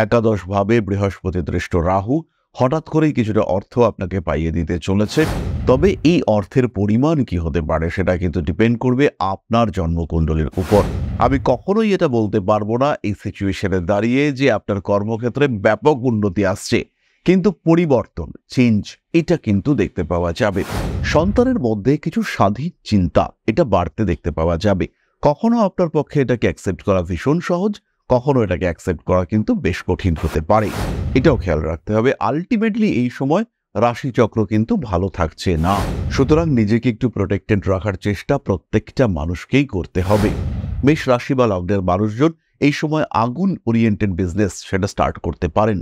একাদশভাবে বৃহস্পতি দৃষ্ট রাহু হঠাৎ করেই কিছুটা অর্থ আপনাকে পাইয়ে দিতে চলেছে। তবে এই অর্থের পরিমাণ কি হতে পারে সেটা কিন্তু ডিপেন্ড করবে আপনার জন্মকুণ্ডলীর উপর। আমি কখনোই এটা বলতে পারবো না এই সিচুয়েশনে দাঁড়িয়ে যে আপনার কর্মক্ষেত্রে ব্যাপক উন্নতি আসছে, কিন্তু পরিবর্তন চেঞ্জ এটা কিন্তু দেখতে পাওয়া যাবে। সন্তানের মধ্যে কিছু স্বাধীন চিন্তা এটা বাড়তে দেখতে পাওয়া যাবে। কখনো আপনার পক্ষে এটাকে অ্যাকসেপ্ট করা ভীষণ সহজ, কখনো এটাকে অ্যাকসেপ্ট করা কিন্তু বেশ কঠিন হতে পারে। এটাও খেয়াল রাখতে হবে আলটিমেটলি এই সময় রাশিচক্র কিন্তু ভালো থাকছে না। সুতরাং নিজেকে একটু প্রোটেক্টেড রাখার চেষ্টা প্রত্যেকটা মানুষকেই করতে হবে। মেষ রাশি বা লগ্নের মানুষজন এই সময় আগুন ওরিয়েন্টেড বিজনেস সেটা স্টার্ট করতে পারেন।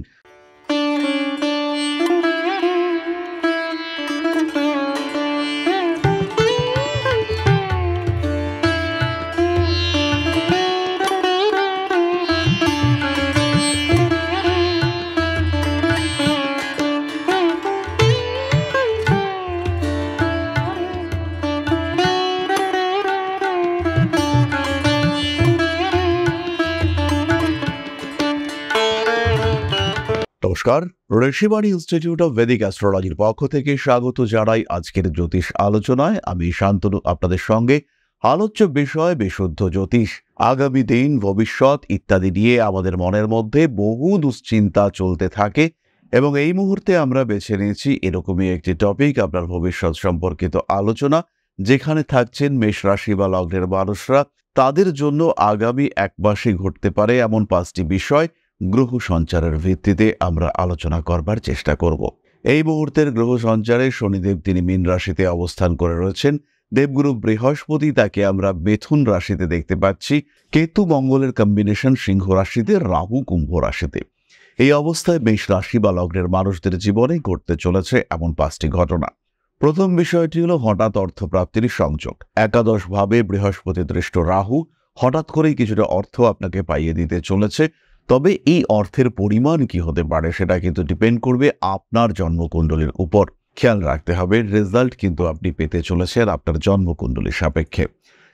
নমস্কার, ঋষিবাণী ইনস্টিটিউট অফ ভেদিক অ্যাস্ট্রোলজির পক্ষ থেকে স্বাগত জানাই আজকের জ্যোতিষ আলোচনায়। আমি শান্তনু আপনাদের সঙ্গে। আলোচ্য বিষয় বিশুদ্ধ জ্যোতিষ। আগামী দিন, ভবিষ্যৎ ইত্যাদি নিয়ে আমাদের মনের মধ্যে বহু দুশ্চিন্তা চলতে থাকে এবং এই মুহূর্তে আমরা বেছে নিয়েছি এরকমই একটি টপিক, আপনার ভবিষ্যৎ সম্পর্কিত আলোচনা, যেখানে থাকছেন মেষ রাশি বা লগ্নের মানুষরা। তাদের জন্য আগামী এক মাসে ঘটতে পারে এমন 5টি বিষয় গ্রহ সঞ্চারের ভিত্তিতে আমরা আলোচনা করবার চেষ্টা করব। এই মুহূর্তের গ্রহ সঞ্চারে শনিদেব তিনি মীন রাশিতে অবস্থান করে রয়েছেন। দেবগুরু বৃহস্পতি তাকে আমরা মিথুন রাশিতে দেখতে পাচ্ছি। কেতু মঙ্গলের কম্বিনেশন সিংহ রাশিতে, রাহু কুম্ভ রাশিতে। এই অবস্থায় মেষ রাশি বা লগ্নের মানুষদের জীবনে ঘটতে চলেছে এমন 5টি ঘটনা। প্রথম বিষয়টি হলো হঠাৎ অর্থপ্রাপ্তির সংযোগ। একাদশভাবে বৃহস্পতি দৃষ্ট রাহু হঠাৎ করেই কিছুটা অর্থ আপনাকে পাইয়ে দিতে চলেছে। তবে এই অর্থের পরিমাণ কি হতে পারে সেটা কিন্তু ডিপেন্ড করবে আপনার জন্মকুণ্ডলীর উপর। খেয়াল রাখতে হবে রেজাল্ট কিন্তু আপনি পেতে চলেছেন আপনার জন্মকুণ্ডলীর সাপেক্ষে।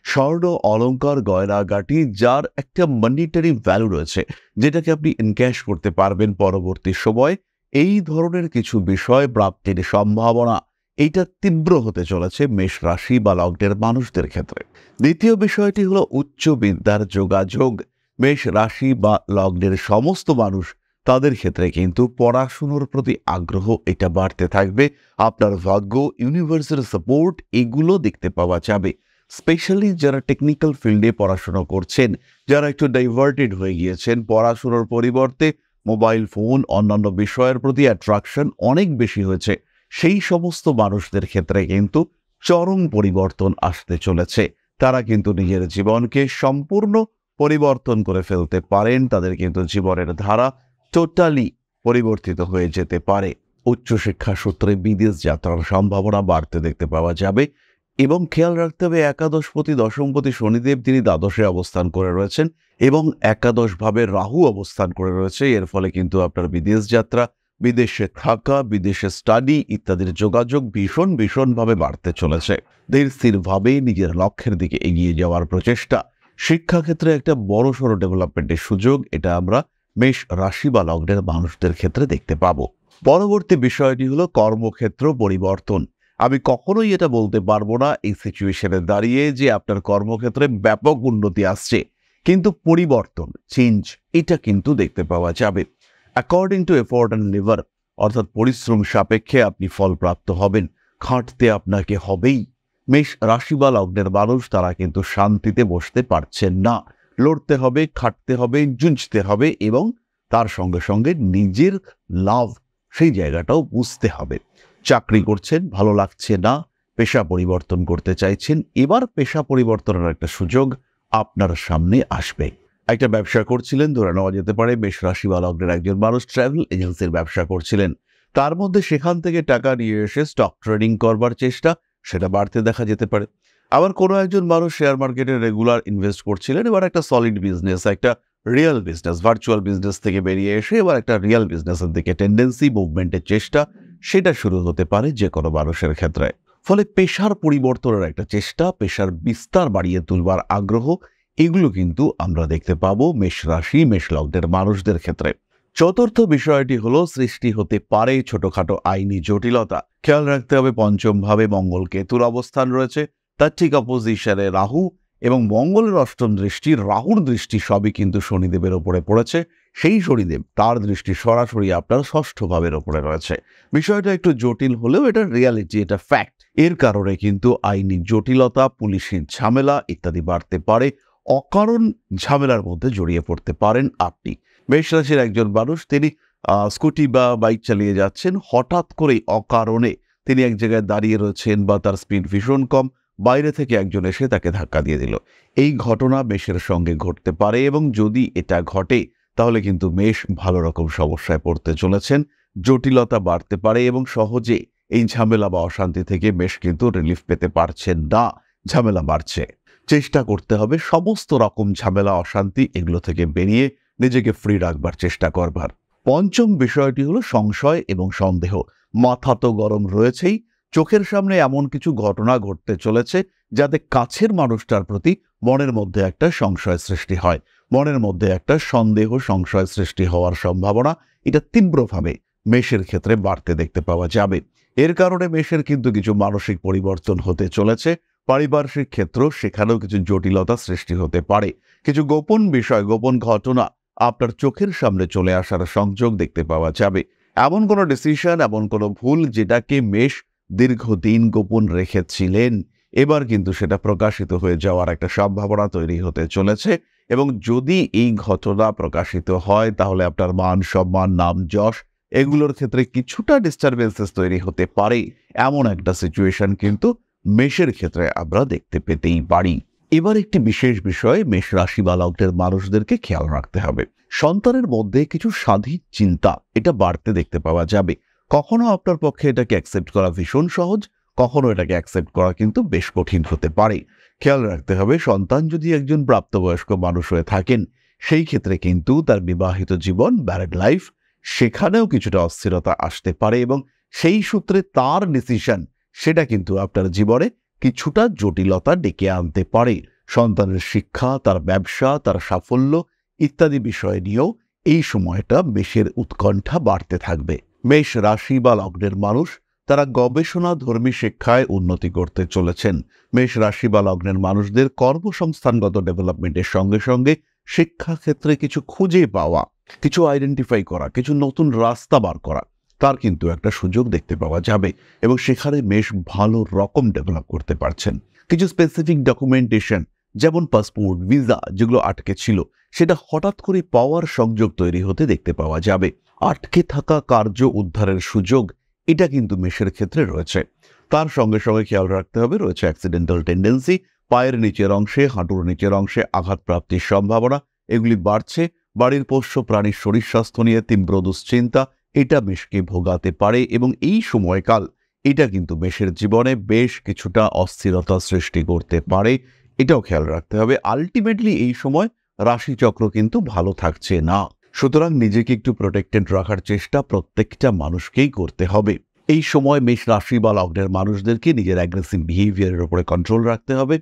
স্বর্ণ অলংকার গয়নাগাটি যার একটা মনিটারি ভ্যালু রয়েছে, যেটাকে আপনি এনক্যাশ করতে পারবেন পরবর্তী সময়, এই ধরনের কিছু বিষয় প্রাপ্তির সম্ভাবনা এইটা তীব্র হতে চলেছে মেষ রাশি বা লগ্নের মানুষদের ক্ষেত্রে। দ্বিতীয় বিষয়টি হলো উচ্চ বিদ্যার যোগাযোগ। মেষ রাশি বা লগ্নের সমস্ত মানুষ তাদের ক্ষেত্রে কিন্তু পড়াশুনোর প্রতি আগ্রহ এটা বাড়তে থাকবে। আপনার ভাগ্য, ইউনিভার্সের সাপোর্ট এগুলো দেখতে পাওয়া যাবে। স্পেশালি যারা টেকনিক্যাল ফিল্ডে পড়াশোনা করছেন, যারা একটু ডাইভার্টেড হয়ে গিয়েছেন, পড়াশোনার পরিবর্তে মোবাইল ফোন অন্যান্য বিষয়ের প্রতি অ্যাট্রাকশন অনেক বেশি হয়েছে, সেই সমস্ত মানুষদের ক্ষেত্রে কিন্তু চরম পরিবর্তন আসতে চলেছে। তারা কিন্তু নিজের জীবনকে সম্পূর্ণ পরিবর্তন করে ফেলতে পারেন। তাদের কিন্তু জীবনের ধারা টোটালি পরিবর্তিত হয়ে যেতে পারে। উচ্চশিক্ষা সূত্রে বিদেশ যাত্রার সম্ভাবনা বাড়তে দেখতে পাওয়া যাবে। এবং খেয়াল রাখতে হবে একাদশপতি দশমপতি শনিদেব তিনি দ্বাদশে অবস্থান করে রয়েছেন এবং একাদশভাবে রাহু অবস্থান করে রয়েছে। এর ফলে কিন্তু আপনার বিদেশ যাত্রা, বিদেশে থাকা, বিদেশে স্টাডি ইত্যাদির যোগাযোগ ভীষণভাবে বাড়তে চলেছে। ধীর স্থিরভাবে নিজের লক্ষ্যের দিকে এগিয়ে যাওয়ার প্রচেষ্টা, শিক্ষাক্ষেত্রে একটা বড়সড় ডেভেলপমেন্টের সুযোগ এটা আমরা মেষ রাশি বা লগ্নের মানুষদের ক্ষেত্রে দেখতে পাবো। পরবর্তী বিষয়টি হলো কর্মক্ষেত্র পরিবর্তন। আমি কখনোই এটা বলতে পারবো না এই সিচুয়েশনে দাঁড়িয়ে যে আপনার কর্মক্ষেত্রে ব্যাপক উন্নতি আসছে, কিন্তু পরিবর্তন চেঞ্জ এটা কিন্তু দেখতে পাওয়া যাবে। According to effort and liver, অর্থাৎ পরিশ্রম সাপেক্ষে আপনি ফলপ্রাপ্ত হবেন। খাটতে আপনাকে হবেই। মেষ রাশি বা লগ্নের মানুষ তারা কিন্তু শান্তিতে বসতে পারছেন না। লড়তে হবে, খাটতে হবে, জুঝতে হবে এবং তার সঙ্গে সঙ্গে নিজের লাভ সেই জায়গাটাও বুঝতে হবে। চাকরি করছেন, ভালো লাগছে না, পেশা পরিবর্তন করতে চাইছেন, এবার পেশা পরিবর্তনের একটা সুযোগ আপনার সামনে আসবে। একটা ব্যবসা করছিলেন, ধরে নেওয়া যেতে পারে মেষ রাশি বা লগ্নের একজন মানুষ ট্রাভেল এজেন্সির ব্যবসা করছিলেন, তার মধ্যে সেখান থেকে টাকা নিয়ে এসে স্টক ট্রেডিং করবার চেষ্টা সেটা বাড়তে দেখা যেতে পারে। আবার কোনো একজন মানুষ শেয়ার মার্কেটে রেগুলার ইনভেস্ট করছিলেন, এবার একটা সলিড বিজনেস, একটা রিয়েল বিজনেস, ভার্চুয়াল বিজনেস থেকে বেরিয়ে এসে এবার একটা রিয়েল বিজনেসের দিকে টেন্ডেন্সি, মুভমেন্টের চেষ্টা সেটা শুরু হতে পারে যে কোনো মানুষের ক্ষেত্রে। ফলে পেশার পরিবর্তনের একটা চেষ্টা, পেশার বিস্তার বাড়িয়ে তুলবার আগ্রহ, এগুলো কিন্তু আমরা দেখতে পাবো মেষ রাশি, মেষ লগ্নের মানুষদের ক্ষেত্রে। চতুর্থ বিষয়টি হলো সৃষ্টি হতে পারে ছোটখাটো আইনি জটিলতা। খেয়াল রাখতে হবে পঞ্চম ভাবে মঙ্গল কেতুর অবস্থান রয়েছে, তার ঠিক অপোজিশনে রাহু, এবং মঙ্গলের অষ্টম দৃষ্টি, রাহুর দৃষ্টি সবই কিন্তু শনিদেবের ওপরে পড়েছে। সেই শনিদেব তার দৃষ্টি সরাসরি আপনার ষষ্ঠ ভাবের ওপরে রয়েছে। বিষয়টা একটু জটিল হলেও এটা রিয়ালিটি, এটা ফ্যাক্ট। এর কারণে কিন্তু আইনি জটিলতা, পুলিশের ঝামেলা ইত্যাদি বাড়তে পারে। অকারণ ঝামেলার মধ্যে জড়িয়ে পড়তে পারেন আপনি। মেষ রাশির একজন মানুষ, তিনি স্কুটি বা বাইক চালিয়ে যাচ্ছেন, হঠাৎ করেই অকারণে তিনি এক জায়গায় দাঁড়িয়ে রয়েছেন বা তার স্পিড ভীষণ কম, বাইরে থেকে একজন এসে তাকে ধাক্কা দিয়ে দিল। এই ঘটনা মেষের সঙ্গে ঘটতে পারে, এবং যদি এটা ঘটে তাহলে কিন্তু মেষ ভালো রকম সমস্যায় পড়তে চলেছেন। জটিলতা বাড়তে পারে এবং সহজে এই ঝামেলা বা অশান্তি থেকে মেষ কিন্তু রিলিফ পেতে পারছেন না, ঝামেলা বাড়ছে। চেষ্টা করতে হবে সমস্ত রকম ঝামেলা, অশান্তি এগুলো থেকে বেরিয়ে নিজেকে ফ্রি রাখবার চেষ্টা করবার। পঞ্চম বিষয়টি হলো সংশয় এবং সন্দেহ। মাথা তো গরম রয়েছেই, চোখের সামনে এমন কিছু ঘটনা ঘটতে চলেছে যাতে কাছের মানুষটার প্রতি মনের মধ্যে একটা সংশয় সৃষ্টি হয়, মনের মধ্যে একটা সন্দেহ, সংশয় সৃষ্টি হওয়ার সম্ভাবনা এটা তীব্রভাবে মেষের ক্ষেত্রে বাড়তে দেখতে পাওয়া যাবে। এর কারণে মেষের কিন্তু কিছু মানসিক পরিবর্তন হতে চলেছে। পারিপার্শ্বিক ক্ষেত্র, সেখানেও কিছু জটিলতা সৃষ্টি হতে পারে। কিছু গোপন বিষয়, গোপন ঘটনা আপনার চোখের সামনে চলে আসার সংযোগ দেখতে পাওয়া যাবে। এমন কোনো ডিসিশন, এমন কোনো ভুল যেটাকে মেষ দীর্ঘদিন গোপন রেখেছিলেন, এবার কিন্তু সেটা প্রকাশিত হয়ে যাওয়ার একটা সম্ভাবনা তৈরি হতে চলেছে। এবং যদি এই ঘটনা প্রকাশিত হয় তাহলে আপনার মান সম্মান, নাম যশ এগুলোর ক্ষেত্রে কিছুটা ডিস্টারবেন্সেস তৈরি হতে পারে। এমন একটা সিচুয়েশন কিন্তু মেষের ক্ষেত্রে আমরা দেখতে পেতেই পারি। এবার একটি বিশেষ বিষয় মেষ রাশি বা লগ্নের মানুষদেরকে খেয়াল রাখতে হবে। সন্তানের মধ্যে কিছু স্বাধীন চিন্তা এটা বাড়তে দেখতে পাওয়া যাবে। কখনো আপনার পক্ষে এটাকে অ্যাকসেপ্ট করা ভীষণ সহজ, কখনো এটাকে অ্যাকসেপ্ট করা কিন্তু বেশ কঠিন হতে পারে। খেয়াল রাখতে হবে সন্তান যদি একজন প্রাপ্তবয়স্ক মানুষ হয়ে থাকেন, সেই ক্ষেত্রে কিন্তু তার বিবাহিত জীবন, ম্যারিড লাইফ, সেখানেও কিছুটা অস্থিরতা আসতে পারে, এবং সেই সূত্রে তার ডিসিশন সেটা কিন্তু আপনার জীবনে কিছুটা জটিলতা ডেকে আনতে পারে। সন্তানের শিক্ষা, তার ব্যবসা, তার সাফল্য ইত্যাদি বিষয় নিয়েও এই সময়টা মেষের উৎকণ্ঠা বাড়তে থাকবে। মেষ রাশি বা লগ্নের মানুষ তারা গবেষণা ধর্মী শিক্ষায় উন্নতি করতে চলেছেন। মেষ রাশি বা লগ্নের মানুষদের কর্মসংস্থানগত ডেভেলপমেন্টের সঙ্গে সঙ্গে শিক্ষাক্ষেত্রে কিছু খুঁজে পাওয়া, কিছু আইডেন্টিফাই করা, কিছু নতুন রাস্তা বার করা, তার কিন্তু একটা সুযোগ দেখতে পাওয়া যাবে, এবং সেখানে মেষ ভালো রকম ডেভেলপ করতে পারছেন। কিছু স্পেসিফিক ডকুমেন্টেশন, যেমন পাসপোর্ট, ভিসা যেগুলো আটকে ছিল, সেটা হঠাৎ করে পাওয়ার সংযোগ তৈরি হতে দেখতে পাওয়া যাবে। আটকে থাকা কার্য উদ্ধারের সুযোগ এটা কিন্তু মেষের ক্ষেত্রে রয়েছে। তার সঙ্গে সঙ্গে খেয়াল রাখতে হবে রয়েছে অ্যাক্সিডেন্টাল টেন্ডেন্সি, পায়ের নিচের অংশে, হাঁটুর নিচের অংশে আঘাতপ্রাপ্তির সম্ভাবনা এগুলি বাড়ছে। বাড়ির পোষ্য প্রাণীর শরীর স্বাস্থ্য নিয়ে তীব্র দুশ্চিন্তা এটা মেষকে ভোগাতে পারে, এবং এই সময়কাল এটা কিন্তু মেষের জীবনে বেশ কিছুটা অস্থিরতা সৃষ্টি করতে পারে। এটাও খেয়াল রাখতে হবে। আলটিমেটলি এই সময় রাশিচক্র কিন্তু ভালো থাকছে না, সুতরাং নিজেকে একটু প্রোটেক্টেড রাখার চেষ্টা প্রত্যেকটা মানুষকেই করতে হবে। এই সময় মেষ রাশি বা লগ্নের মানুষদেরকে নিজের অ্যাগ্রেসিভ বিহেভিয়ারের উপরে কন্ট্রোল রাখতে হবে,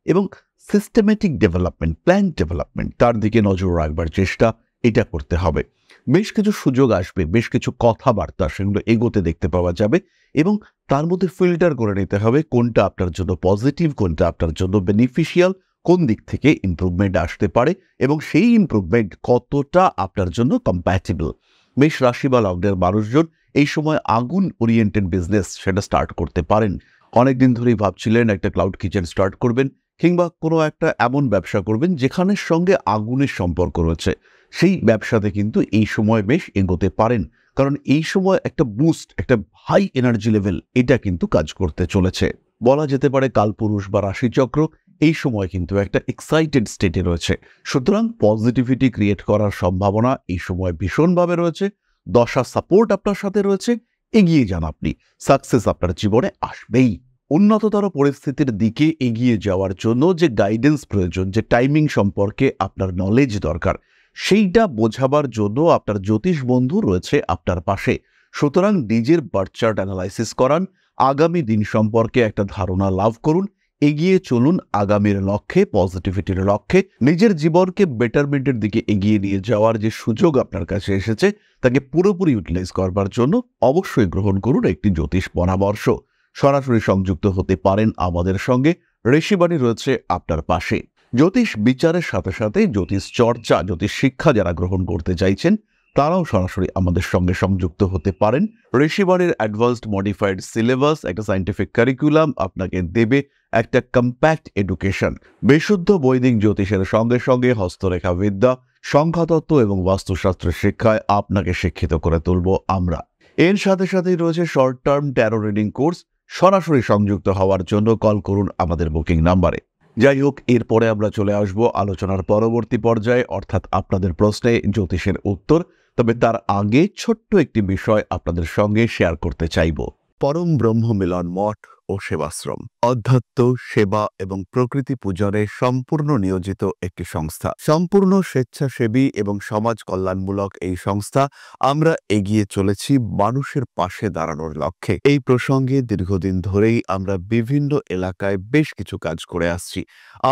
এবং সিস্টেমেটিক ডেভেলপমেন্ট, প্ল্যান ডেভেলপমেন্ট তার দিকে নজর রাখবার চেষ্টা এটা করতে হবে। বেশ কিছু সুযোগ আসবে, বেশ কিছু কথাবার্তা সেগুলো এগোতে দেখতে পাওয়া যাবে, এবং তার মধ্যে ফিল্টার করে নিতে হবে কোনটা আপনার জন্য পজিটিভ, কোনটা আপনার জন্য বেনিফিশিয়াল, কোন দিক থেকে ইমপ্রুভমেন্ট আসতে পারে, এবং সেই ইমপ্রুভমেন্ট কতটা আপনার জন্য কম্প্যাটেবল। মেষ রাশি বা লগ্নের মানুষজন এই সময় আগুন ওরিয়েন্টেড বিজনেস সেটা স্টার্ট করতে পারেন। অনেকদিন ধরেই ভাবছিলেন একটা ক্লাউড কিচেন স্টার্ট করবেন, কিংবা কোনো একটা এমন ব্যবসা করবেন যেখানের সঙ্গে আগুনের সম্পর্ক রয়েছে, সেই ব্যবসাতে কিন্তু এই সময় বেশ এগোতে পারেন। কারণ এই সময় একটা বুস্ট, একটা হাই এনার্জি লেভেল এটা কিন্তু কাজ করতে চলেছে। বলা যেতে পারে কালপুরুষ বা রাশিচক্র এই সময় কিন্তু একটা এক্সাইটেড স্টেটে রয়েছে। সুতরাং পজিটিভিটি ক্রিয়েট করার সম্ভাবনা এই সময় ভীষণভাবে রয়েছে। দশা সাপোর্ট আপনার সাথে রয়েছে, এগিয়ে যান আপনি, সাকসেস আপনার জীবনে আসবেই। উন্নততর পরিস্থিতির দিকে এগিয়ে যাওয়ার জন্য যে গাইডেন্স প্রয়োজন, যে টাইমিং সম্পর্কে আপনার নলেজ দরকার, সেইটা বোঝাবার জন্য আপনার জ্যোতিষ বন্ধু রয়েছে আপনার পাশে। সুতরাং নিজের বার্থ চার্ট অ্যানালাইসিস করান, আগামী দিন সম্পর্কে একটা ধারণা লাভ করুন, এগিয়ে চলুন আগামীর লক্ষ্যে, পজিটিভিটির লক্ষ্যে। নিজের জীবনকে বেটারমেন্টের দিকে এগিয়ে নিয়ে যাওয়ার যে সুযোগ আপনার কাছে এসেছে তাকে পুরোপুরি ইউটিলাইজ করবার জন্য অবশ্যই গ্রহণ করুন একটি জ্যোতিষ পরামর্শ। সরাসরি সংযুক্ত হতে পারেন আমাদের সঙ্গে, ঋষিবাণী রয়েছে আপনার পাশে। জ্যোতিষ বিচারের সাথে সাথে জ্যোতিষ চর্চা, জ্যোতিষ শিক্ষা যারা গ্রহণ করতে চাইছেন তারাও সরাসরি আমাদের সঙ্গে সংযুক্ত হতে পারেন। ঋষিবাণীর অ্যাডভান্সড মডিফাইড সিলেবাস, একটা সায়েন্টিফিক কারিকুলাম আপনাকে দেবে একটা কম্প্যাক্ট এডুকেশন। বিশুদ্ধ বৈদিক জ্যোতিষের সঙ্গে সঙ্গে হস্তরেখা বিদ্যা, সংখ্যাতত্ত্ব এবং বাস্তুশাস্ত্রের শিক্ষায় আপনাকে শিক্ষিত করে তুলব আমরা। এর সাথে সাথেই রয়েছে short term taro reading course. সরাসরি সংযুক্ত হওয়ার জন্য কল করুন আমাদের বুকিং নাম্বারে। যাই হোক, এরপরে আমরা চলে আসব আলোচনার পরবর্তী পর্যায়ে, অর্থাৎ আপনাদের প্রশ্নে জ্যোতিষের উত্তর। তবে তার আগে ছোট্ট একটি বিষয় আপনাদের সঙ্গে শেয়ার করতে চাইব। পরম ব্রহ্ম মিলন মঠ ও সেবাশ্রম অধ্যাত্ম, সেবা এবং প্রকৃতি পূজনে সম্পূর্ণ নিয়োজিত একটি সংস্থা। সম্পূর্ণ স্বেচ্ছাসেবী এবং সমাজ কল্যাণমূলক এই সংস্থা আমরা এগিয়ে চলেছি মানুষের পাশে দাঁড়ানোর লক্ষ্যে। এই প্রসঙ্গে দীর্ঘদিন ধরেই আমরা বিভিন্ন এলাকায় বেশ কিছু কাজ করে আসছি।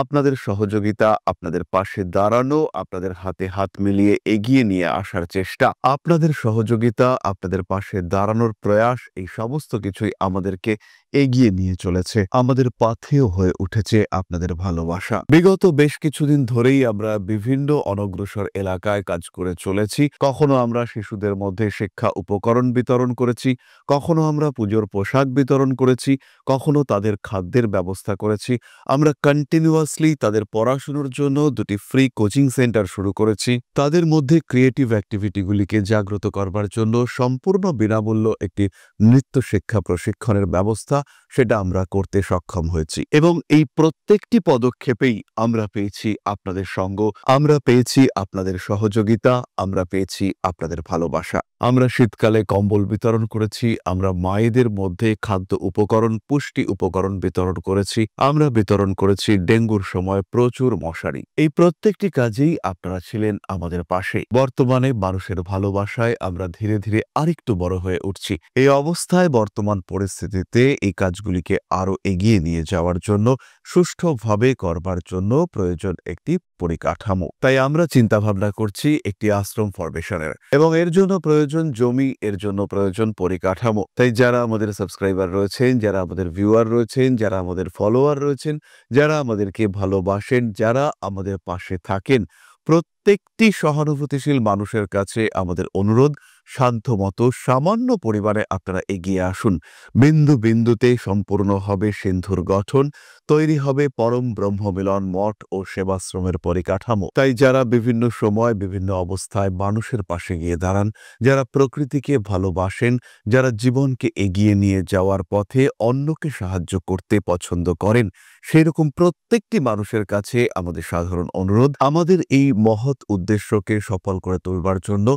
আপনাদের সহযোগিতা, আপনাদের পাশে দাঁড়ানো, আপনাদের হাতে হাত মিলিয়ে এগিয়ে নিয়ে আসার চেষ্টা, আপনাদের সহযোগিতা, আপনাদের পাশে দাঁড়ানোর প্রয়াস, এই সমস্ত কিছুই আমাদেরকে এগিয়ে নিয়ে চলেছে। আমাদের পাথেয় হয়ে উঠেছে আপনাদের ভালোবাসা। বিগত বেশ কিছুদিন ধরেই আমরা বিভিন্ন অনগ্রসর এলাকায় কাজ করে চলেছি। কখনো আমরা শিশুদের মধ্যে শিক্ষা উপকরণ বিতরণ করেছি, কখনো আমরা পুজোর পোশাক বিতরণ করেছি, কখনো তাদের খাদ্যের ব্যবস্থা করেছি। আমরা কন্টিনিউয়াসলি তাদের পড়াশোনার জন্য 2টি ফ্রি কোচিং সেন্টার শুরু করেছি। তাদের মধ্যে ক্রিয়েটিভ অ্যাক্টিভিটিগুলিকে জাগ্রত করবার জন্য সম্পূর্ণ বিনামূল্য একটি নৃত্য শিক্ষা প্রশিক্ষণের ব্যবস্থা, সেটা আমরা করতে সক্ষম হয়েছি। এবং এই প্রত্যেকটি পদক্ষেপেই আমরা পেয়েছি আপনাদের সঙ্গ, আমরা পেয়েছি আপনাদের সহযোগিতা, আমরা পেয়েছি আপনাদের ভালোবাসা। আমরা শীতকালে কম্বল বিতরণ করেছি, আমরা মায়েদের মধ্যে খাদ্য উপকরণ, পুষ্টি উপকরণ বিতরণ করেছি, আমরা বিতরণ করেছি ডেঙ্গুর সময় প্রচুর মশারি। এই প্রত্যেকটি কাজেই আপনারা ছিলেন আমাদের পাশে। বর্তমানে মানুষের ভালোবাসায় আমরা ধীরে ধীরে আরেকটু বড় হয়ে উঠছি। এই অবস্থায় বর্তমান পরিস্থিতিতে এই কাজগুলিকে আরো এগিয়ে নিয়ে যাওয়ার জন্য, সুষ্ঠুভাবে করবার জন্য প্রয়োজন একটি পরিকাঠামো। তাই আমরা চিন্তা ভাবনা করছি একটি আশ্রম ফরমেশনের, এবং এর জন্য প্রয়োজন জমি, এর জন্য প্রয়োজন পরিকাঠামো। তাই যারা আমাদের সাবস্ক্রাইবার রয়েছেন, যারা আমাদের ভিউয়ার রয়েছেন, যারা আমাদের ফলোয়ার রয়েছেন, যারা আমাদেরকে ভালোবাসেন, যারা আমাদের পাশে থাকেন, প্রত্যেকটি সহানুভূতিশীল মানুষের কাছে আমাদের অনুরোধ, সাধ্যমতো সামান্য পরিমাণে আপনারা এগিয়ে আসুন। বিন্দু বিন্দুতে সম্পূর্ণ হবে সিন্ধুর গঠন, তৈরি হবে পরম ব্রহ্মমিলন মঠ ও সেবাশ্রমের পরিকাঠামো। তাই যারা বিভিন্ন সময় বিভিন্ন অবস্থায় মানুষের পাশে গিয়ে দাঁড়ান, যারা প্রকৃতিকে ভালোবাসেন, যারা জীবনকে এগিয়ে নিয়ে যাওয়ার পথে অন্যকে সাহায্য করতে পছন্দ করেন, সেরকম প্রত্যেকটি মানুষের কাছে আমাদের সাধারণ অনুরোধ, আমাদের এই মহৎ উদ্দেশ্যকে সফল করে তুলবার জন্য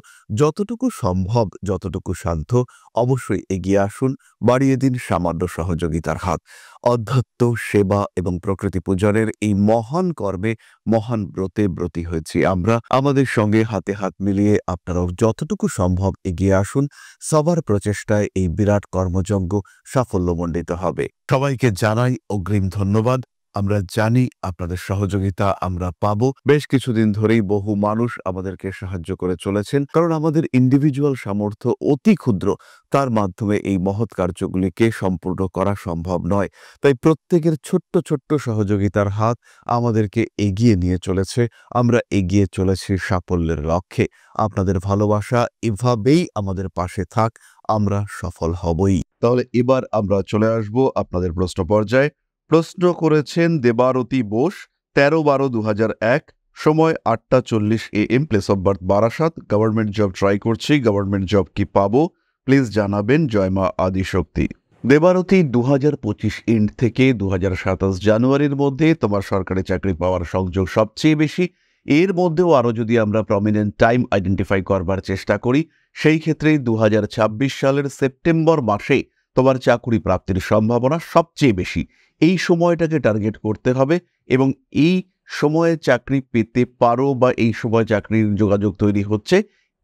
যতটুকু সম্ভব, যতটুকু সাধ্য, অবশ্যই এগিয়ে আসুন, বাড়িয়ে দিন সামান্য সহযোগিতার হাত। অধ্যাত্ম, সেবা এবং প্রকৃতি পূজনের এই মহান কর্মে, মহান ব্রতে ব্রতী হয়েছি আমরা। আমাদের সঙ্গে হাতে হাত মিলিয়ে আপনারাও যতটুকু সম্ভব এগিয়ে আসুন। সবার প্রচেষ্টায় এই বিরাট কর্মযজ্ঞ সাফল্যমণ্ডিত হবে। সবাইকে জানাই অগ্রিম ধন্যবাদ। আমরা জানি আপনাদের সহযোগিতা আমরা পাবো। বেশ কিছুদিন ধরেই বহু মানুষ আমাদেরকে সাহায্য করে চলেছেন, কারণ আমাদের ইন্ডিভিজুয়াল সামর্থ্য অতি ক্ষুদ্র, তার মাধ্যমে এই মহৎ কার্যগুলিকে সম্পূর্ণ করা সম্ভব নয়। তাই প্রত্যেকের ছোট্ট ছোট্ট সহযোগিতার হাত আমাদেরকে এগিয়ে নিয়ে চলেছে। আমরা এগিয়ে চলেছি সাফল্যের লক্ষ্যে। আপনাদের ভালোবাসা এভাবেই আমাদের পাশে থাক, আমরা সফল হবই। তাহলে এবার আমরা চলে আসব আপনাদের প্রশ্ন পর্যায়ে। প্রশ্ন করেছেন দেবারতী বোস, 13/12/2001, সময় 8:40 AM, place of birth Barasat. Government job try করছি, গভর্নমেন্ট জব কি পাবো প্লিজ জানাবেন, জয় মা আদিশক্তি। দেবারতী, 2025 এন্ড থেকে 2027 জানুয়ারির মধ্যে তোমার সরকারি চাকরি পাওয়ার সংযোগ সবচেয়ে বেশি। এর মধ্যেও আরও যদি আমরা প্রমিনেন্ট টাইম আইডেন্টিফাই করবার চেষ্টা করি, সেই ক্ষেত্রে 2026 সালের সেপ্টেম্বর মাসে তোমার চাকরি প্রাপ্তির সম্ভাবনা সবচেয়ে বেশি। এই সময়টাকে টার্গেট করতে হবে এবং এই সময়ে চাকরি পেতে পারো বা এই সময় চাকরির যোগাযোগ তৈরি হচ্ছে,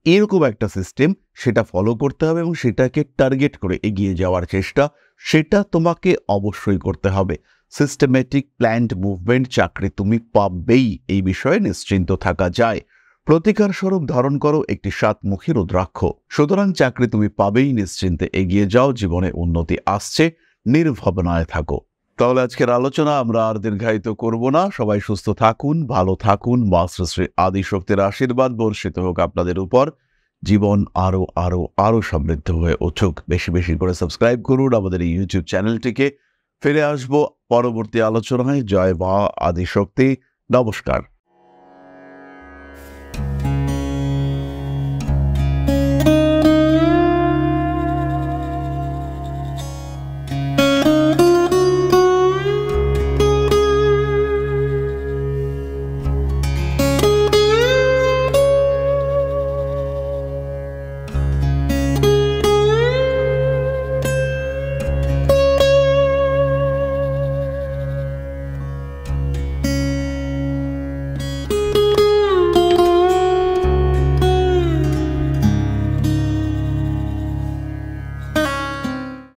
এরকম একটা সিস্টেম, সেটা ফলো করতে হবে এবং সেটাকে টার্গেট করে এগিয়ে যাওয়ার চেষ্টা, সেটা তোমাকে অবশ্যই করতে হবে। সিস্টেমেটিক প্ল্যান্ড মুভমেন্ট, চাকরি তুমি পাবেই, এই বিষয়ে নিশ্চিন্ত থাকা যায়। প্রতিকার স্বরূপ ধারণ করো একটি 7মুখী রুদ্রাক্ষ। সুতরাং চাকরি তুমি পাবেই, নিশ্চিন্তে এগিয়ে যাও, জীবনে উন্নতি আসছে, নির্ভাবনায় থাকো। তাহলে আজকের আলোচনা আমরা আর দীর্ঘায়িত করব না। সবাই সুস্থ থাকুন, ভালো থাকুন, মা শ্রী শ্রী আদিশক্তির আশীর্বাদ বর্ষিত হোক আপনাদের উপর। জীবন আরো আরো আরো সমৃদ্ধ হয়ে উঠুক। বেশি বেশি করে সাবস্ক্রাইব করুন আমাদের এই ইউটিউব চ্যানেলটিকে। ফিরে আসবো পরবর্তী আলোচনায়। জয় মা আদিশক্তি। নমস্কার।